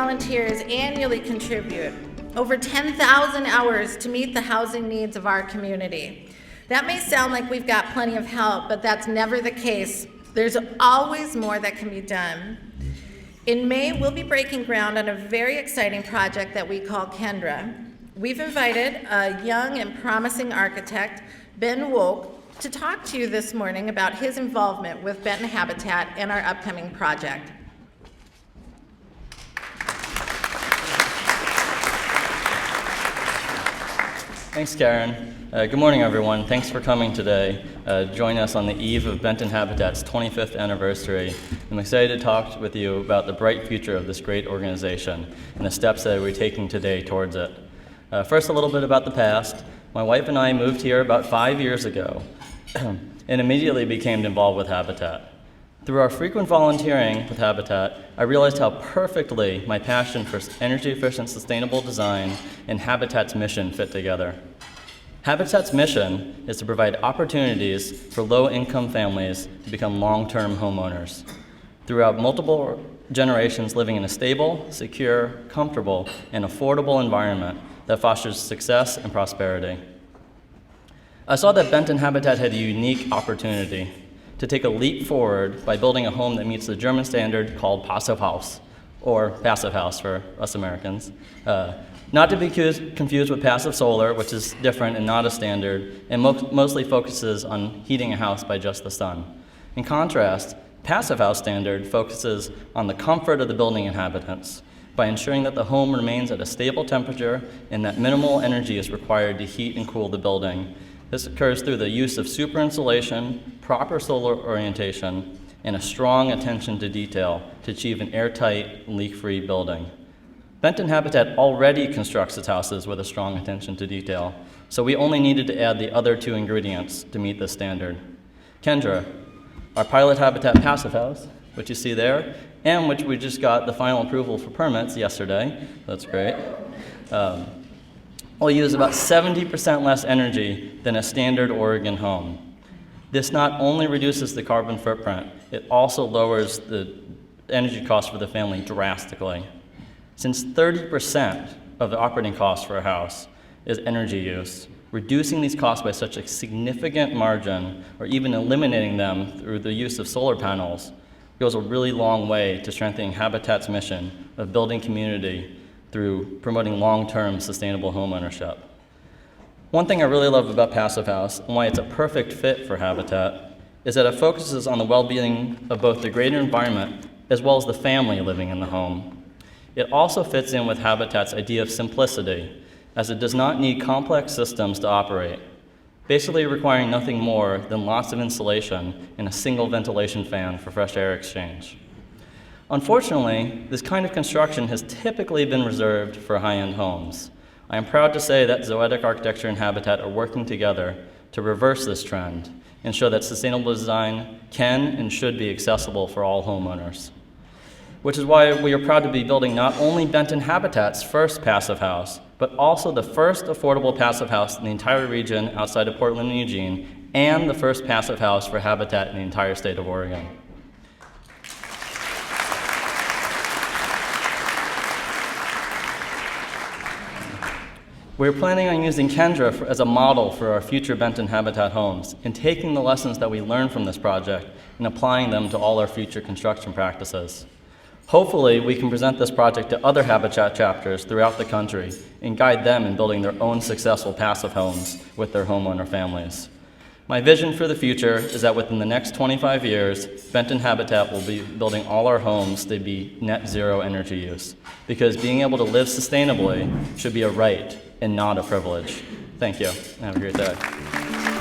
volunteers annually contribute over 10,000 hours to meet the housing needs of our community. That may sound like we've got plenty of help, but that's never the case. There's always more that can be done. In May, we'll be breaking ground on a very exciting project that we call Kendra. We've invited a young and promising architect, Ben Wolk, to talk to you this morning about his involvement with Benton Habitat and our upcoming project. Thanks, Karen. Good morning, everyone. Thanks for coming today. Join us on the eve of Benton Habitat's 25th anniversary. I'm excited to talk with you about the bright future of this great organization and the steps that we're taking today towards it. First, a little bit about the past. My wife and I moved here about 5 years ago and immediately became involved with Habitat. Through our frequent volunteering with Habitat, I realized how perfectly my passion for energy-efficient, sustainable design and Habitat's mission fit together. Habitat's mission is to provide opportunities for low-income families to become long-term homeowners throughout multiple generations living in a stable, secure, comfortable, and affordable environment that fosters success and prosperity. I saw that Benton Habitat had a unique opportunity to take a leap forward by building a home that meets the German standard called Passive House, or Passive House for us Americans. Not to be confused with passive solar, which is different and not a standard, and mostly focuses on heating a house by just the sun. In contrast, Passive House standard focuses on the comfort of the building inhabitants by ensuring that the home remains at a stable temperature and that minimal energy is required to heat and cool the building. This occurs through the use of super insulation, proper solar orientation, and a strong attention to detail to achieve an airtight, leak-free building. Benton Habitat already constructs its houses with a strong attention to detail, so we only needed to add the other two ingredients to meet the standard. Kendra, our pilot habitat passive house, which you see there, and which we just got the final approval for permits yesterday, that's great, will use about 70% less energy than a standard Oregon home. This not only reduces the carbon footprint, it also lowers the energy cost for the family drastically. Since 30% of the operating cost for a house is energy use, reducing these costs by such a significant margin, or even eliminating them through the use of solar panels, goes a really long way to strengthening Habitat's mission of building community through promoting long-term sustainable homeownership. One thing I really love about Passive House and why it's a perfect fit for Habitat is that it focuses on the well-being of both the greater environment as well as the family living in the home. It also fits in with Habitat's idea of simplicity, as it does not need complex systems to operate, basically requiring nothing more than lots of insulation and a single ventilation fan for fresh air exchange. Unfortunately, this kind of construction has typically been reserved for high-end homes. I am proud to say that Zoetic Architecture and Habitat are working together to reverse this trend and show that sustainable design can and should be accessible for all homeowners. Which is why we are proud to be building not only Benton Habitat's first passive house, but also the first affordable passive house in the entire region outside of Portland and Eugene, and the first passive house for Habitat in the entire state of Oregon. We're planning on using Kendra as a model for our future Benton Habitat homes and taking the lessons that we learned from this project and applying them to all our future construction practices. Hopefully, we can present this project to other Habitat chapters throughout the country and guide them in building their own successful passive homes with their homeowner families. My vision for the future is that within the next 25 years, Benton Habitat will be building all our homes to be net zero energy use, because being able to live sustainably should be a right and not a privilege. Thank you. Have a great day.